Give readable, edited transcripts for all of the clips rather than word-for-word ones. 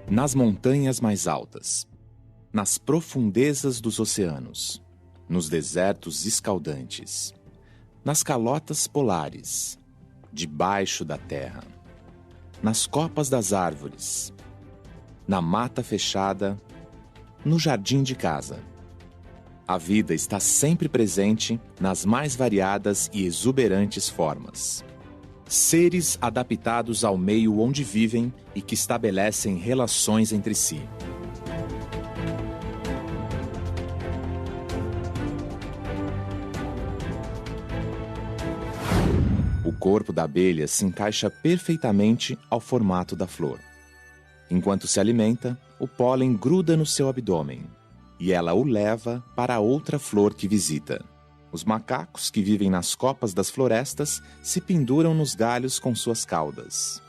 nas montanhas mais altas, nas profundezas dos oceanos, nos desertos escaldantes, nas calotas polares, debaixo da terra, nas copas das árvores, na mata fechada, no jardim de casa. A vida está sempre presente nas mais variadas e exuberantes formas. Seres adaptados ao meio onde vivem e que estabelecem relações entre si. O corpo da abelha se encaixa perfeitamente ao formato da flor. Enquanto se alimenta, o pólen gruda no seu abdômen e ela o leva para outra flor que visita. Os macacos que vivem nas copas das florestas se penduram nos galhos com suas caudas.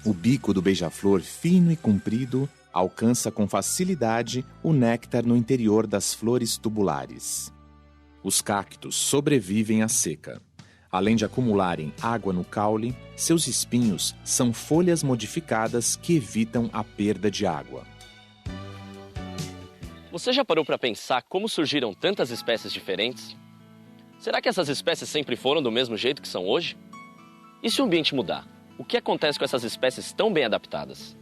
O bico do beija-flor, fino e comprido, alcança com facilidade o néctar no interior das flores tubulares. Os cactos sobrevivem à seca. Além de acumularem água no caule, seus espinhos são folhas modificadas que evitam a perda de água. Você já parou para pensar como surgiram tantas espécies diferentes? Será que essas espécies sempre foram do mesmo jeito que são hoje? E se o ambiente mudar? O que acontece com essas espécies tão bem adaptadas?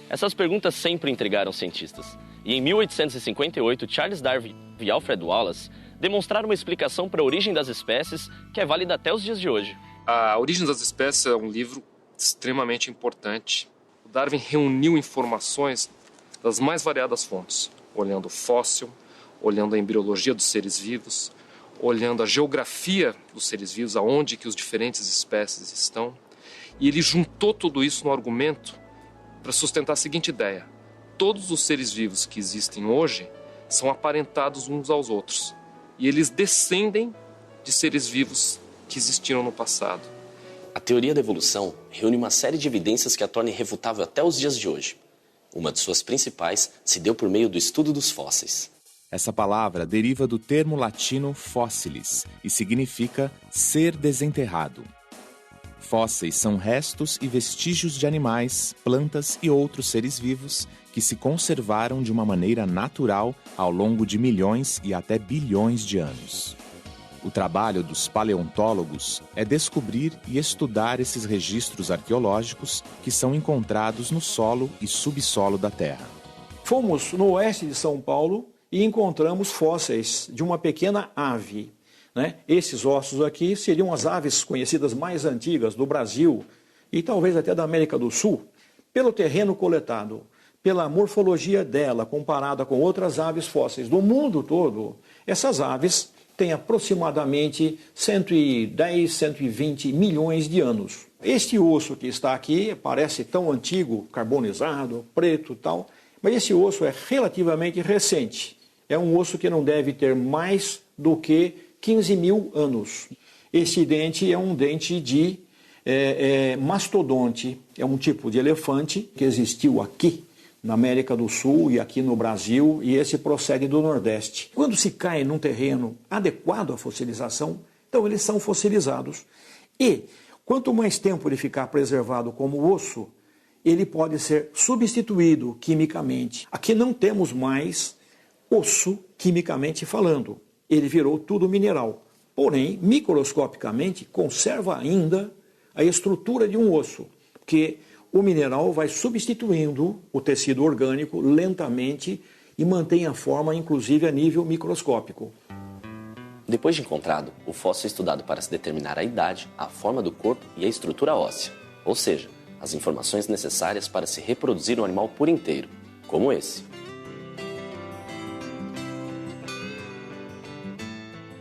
Essas perguntas sempre intrigaram cientistas. E em 1858, Charles Darwin e Alfred Wallace demonstraram uma explicação para a origem das espécies que é válida até os dias de hoje. A Origem das Espécies é um livro extremamente importante. O Darwin reuniu informações das mais variadas fontes, olhando o fóssil, olhando a embriologia dos seres vivos, olhando a geografia dos seres vivos, aonde que os diferentes espécies estão. E ele juntou tudo isso no argumento para sustentar a seguinte ideia: todos os seres vivos que existem hoje são aparentados uns aos outros. E eles descendem de seres vivos que existiram no passado. A teoria da evolução reúne uma série de evidências que a torna irrefutável até os dias de hoje. Uma de suas principais se deu por meio do estudo dos fósseis. Essa palavra deriva do termo latino fósseis e significa ser desenterrado. Fósseis são restos e vestígios de animais, plantas e outros seres vivos que se conservaram de uma maneira natural ao longo de milhões e até bilhões de anos. O trabalho dos paleontólogos é descobrir e estudar esses registros arqueológicos que são encontrados no solo e subsolo da Terra. Fomos no oeste de São Paulo e encontramos fósseis de uma pequena ave. Esses ossos aqui seriam as aves conhecidas mais antigas do Brasil e talvez até da América do Sul. Pelo terreno coletado, pela morfologia dela comparada com outras aves fósseis do mundo todo, essas aves têm aproximadamente 110, 120 milhões de anos. Este osso que está aqui parece tão antigo, carbonizado, preto e tal, mas esse osso é relativamente recente. É um osso que não deve ter mais do que 15 mil anos. Esse dente é um dente de mastodonte, é um tipo de elefante que existiu aqui na América do Sul e aqui no Brasil, e esse procede do Nordeste. Quando se cai num terreno adequado à fossilização, então eles são fossilizados. E quanto mais tempo ele ficar preservado como osso, ele pode ser substituído quimicamente. Aqui não temos mais osso quimicamente falando. Ele virou tudo mineral. Porém, microscopicamente, conserva ainda a estrutura de um osso, porque o mineral vai substituindo o tecido orgânico lentamente e mantém a forma, inclusive, a nível microscópico. Depois de encontrado, o fóssil é estudado para se determinar a idade, a forma do corpo e a estrutura óssea, ou seja, as informações necessárias para se reproduzir um animal por inteiro, como esse.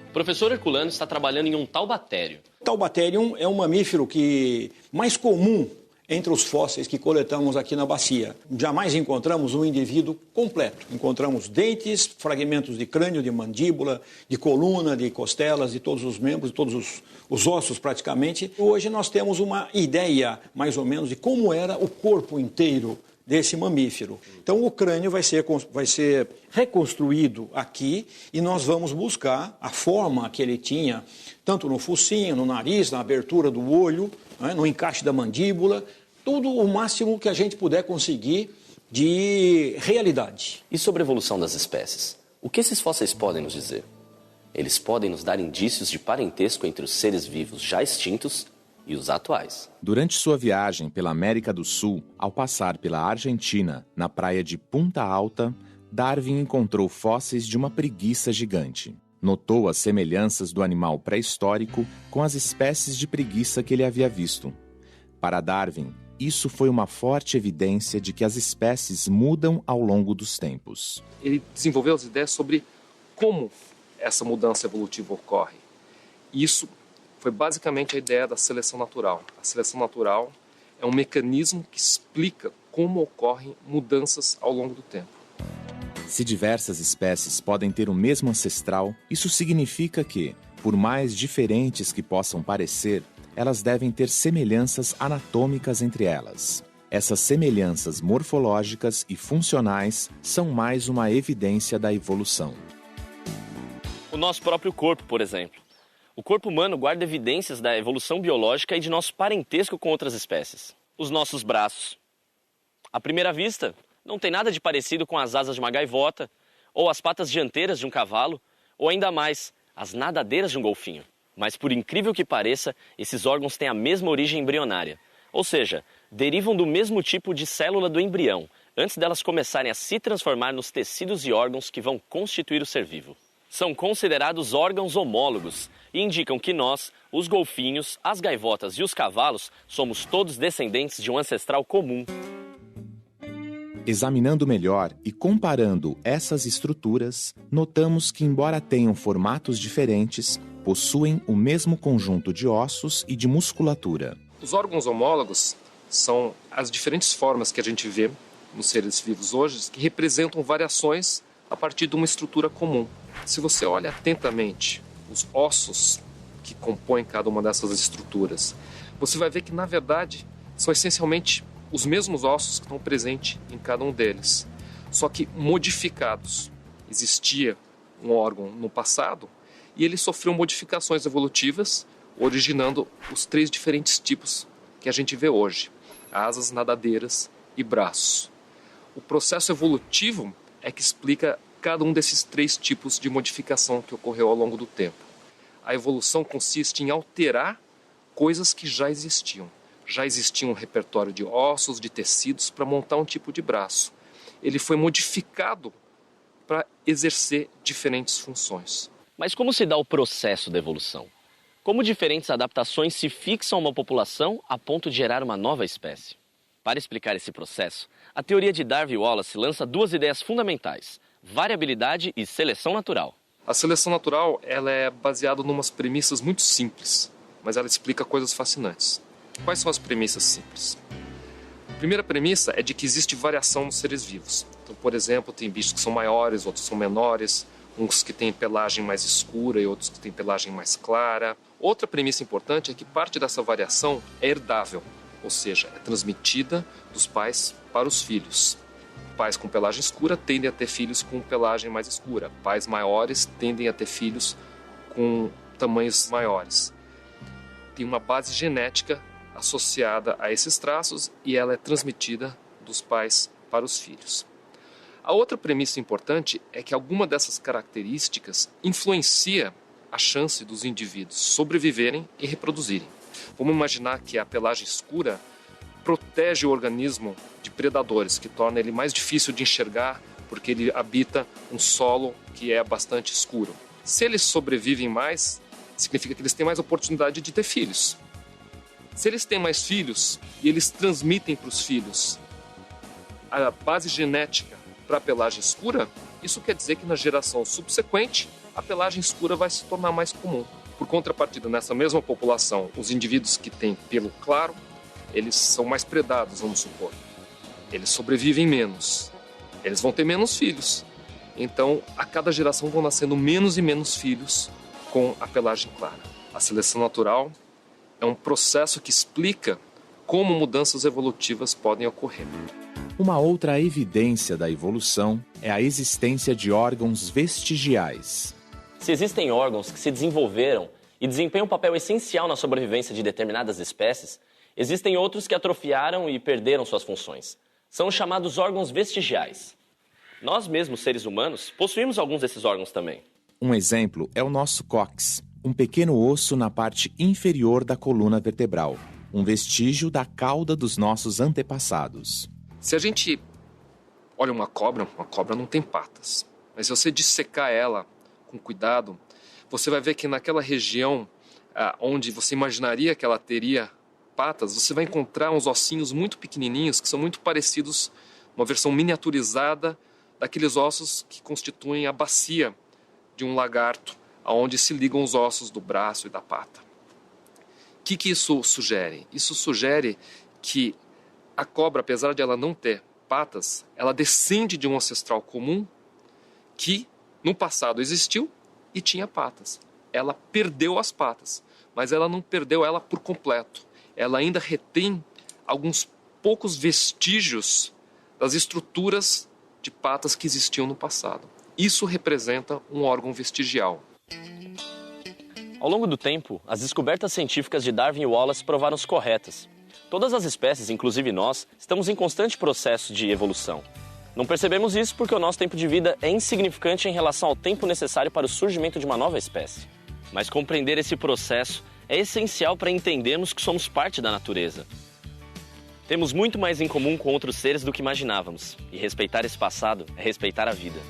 O professor Herculano está trabalhando em um taubatério. Taubaterium é um mamífero mais comum entre os fósseis que coletamos aqui na bacia. Jamais encontramos um indivíduo completo. Encontramos dentes, fragmentos de crânio, de mandíbula, de coluna, de costelas, de todos os membros, de todos os ossos praticamente. Hoje nós temos uma ideia, mais ou menos, de como era o corpo inteiro desse mamífero. Então o crânio vai ser reconstruído aqui e nós vamos buscar a forma que ele tinha, tanto no focinho, no nariz, na abertura do olho, no encaixe da mandíbula, tudo o máximo que a gente puder conseguir de realidade. E sobre a evolução das espécies? O que esses fósseis podem nos dizer? Eles podem nos dar indícios de parentesco entre os seres vivos já extintos e os atuais. Durante sua viagem pela América do Sul, ao passar pela Argentina, na praia de Punta Alta, Darwin encontrou fósseis de uma preguiça gigante. Notou as semelhanças do animal pré-histórico com as espécies de preguiça que ele havia visto. Para Darwin, isso foi uma forte evidência de que as espécies mudam ao longo dos tempos. Ele desenvolveu as ideias sobre como essa mudança evolutiva ocorre. E isso foi basicamente a ideia da seleção natural. A seleção natural é um mecanismo que explica como ocorrem mudanças ao longo do tempo. Se diversas espécies podem ter o mesmo ancestral, isso significa que, por mais diferentes que possam parecer, elas devem ter semelhanças anatômicas entre elas. Essas semelhanças morfológicas e funcionais são mais uma evidência da evolução. O nosso próprio corpo, por exemplo. O corpo humano guarda evidências da evolução biológica e de nosso parentesco com outras espécies. Os nossos braços. À primeira vista, não tem nada de parecido com as asas de uma gaivota, ou as patas dianteiras de um cavalo, ou ainda mais, as nadadeiras de um golfinho. Mas por incrível que pareça, esses órgãos têm a mesma origem embrionária. Ou seja, derivam do mesmo tipo de célula do embrião, antes delas começarem a se transformar nos tecidos e órgãos que vão constituir o ser vivo. São considerados órgãos homólogos e indicam que nós, os golfinhos, as gaivotas e os cavalos, somos todos descendentes de um ancestral comum. Examinando melhor e comparando essas estruturas, notamos que, embora tenham formatos diferentes, possuem o mesmo conjunto de ossos e de musculatura. Os órgãos homólogos são as diferentes formas que a gente vê nos seres vivos hoje que representam variações a partir de uma estrutura comum. Se você olha atentamente os ossos que compõem cada uma dessas estruturas, você vai ver que, na verdade, são essencialmente os mesmos ossos que estão presentes em cada um deles, só que modificados. Existia um órgão no passado e ele sofreu modificações evolutivas, originando os 3 diferentes tipos que a gente vê hoje: asas, nadadeiras e braços. O processo evolutivo é que explica cada um desses 3 tipos de modificação que ocorreu ao longo do tempo. A evolução consiste em alterar coisas que já existiam. Já existia um repertório de ossos, de tecidos para montar um tipo de braço. Ele foi modificado para exercer diferentes funções. Mas como se dá o processo da evolução? Como diferentes adaptações se fixam a uma população a ponto de gerar uma nova espécie? Para explicar esse processo, a teoria de Darwin e Wallace lança 2 ideias fundamentais: variabilidade e seleção natural. A seleção natural ela é baseada em umas premissas muito simples, mas ela explica coisas fascinantes. Quais são as premissas simples? A primeira premissa é de que existe variação nos seres vivos. Então, por exemplo, tem bichos que são maiores, outros são menores, uns que têm pelagem mais escura e outros que têm pelagem mais clara. Outra premissa importante é que parte dessa variação é herdável, ou seja, é transmitida dos pais para os filhos. Pais com pelagem escura tendem a ter filhos com pelagem mais escura. Pais maiores tendem a ter filhos com tamanhos maiores. Tem uma base genética associada a esses traços e ela é transmitida dos pais para os filhos. A outra premissa importante é que alguma dessas características influencia a chance dos indivíduos sobreviverem e reproduzirem. Vamos imaginar que a pelagem escura protege o organismo de predadores, que torna ele mais difícil de enxergar porque ele habita um solo que é bastante escuro. Se eles sobrevivem mais, significa que eles têm mais oportunidade de ter filhos. Se eles têm mais filhos e eles transmitem para os filhos a base genética para a pelagem escura, isso quer dizer que na geração subsequente a pelagem escura vai se tornar mais comum. Por contrapartida, nessa mesma população, os indivíduos que têm pelo claro, eles são mais predados, vamos supor. Eles sobrevivem menos. Eles vão ter menos filhos. Então, a cada geração vão nascendo menos e menos filhos com a pelagem clara. A seleção natural é um processo que explica como mudanças evolutivas podem ocorrer. Uma outra evidência da evolução é a existência de órgãos vestigiais. Se existem órgãos que se desenvolveram e desempenham um papel essencial na sobrevivência de determinadas espécies, existem outros que atrofiaram e perderam suas funções. São os chamados órgãos vestigiais. Nós mesmos, seres humanos, possuímos alguns desses órgãos também. Um exemplo é o nosso cóccix, um pequeno osso na parte inferior da coluna vertebral, um vestígio da cauda dos nossos antepassados. Se a gente olha uma cobra não tem patas. Mas se você dissecar ela com cuidado, você vai ver que naquela região onde você imaginaria que ela teria patas, você vai encontrar uns ossinhos muito pequenininhos que são muito parecidos, uma versão miniaturizada daqueles ossos que constituem a bacia de um lagarto, aonde se ligam os ossos do braço e da pata. O que isso sugere? Isso sugere que a cobra, apesar de ela não ter patas, ela descende de um ancestral comum que no passado existiu e tinha patas. Ela perdeu as patas, mas ela não perdeu ela por completo. Ela ainda retém alguns poucos vestígios das estruturas de patas que existiam no passado. Isso representa um órgão vestigial. Ao longo do tempo, as descobertas científicas de Darwin e Wallace provaram-se corretas. Todas as espécies, inclusive nós, estamos em constante processo de evolução. Não percebemos isso porque o nosso tempo de vida é insignificante em relação ao tempo necessário para o surgimento de uma nova espécie. Mas compreender esse processo é essencial para entendermos que somos parte da natureza. Temos muito mais em comum com outros seres do que imaginávamos, e respeitar esse passado é respeitar a vida.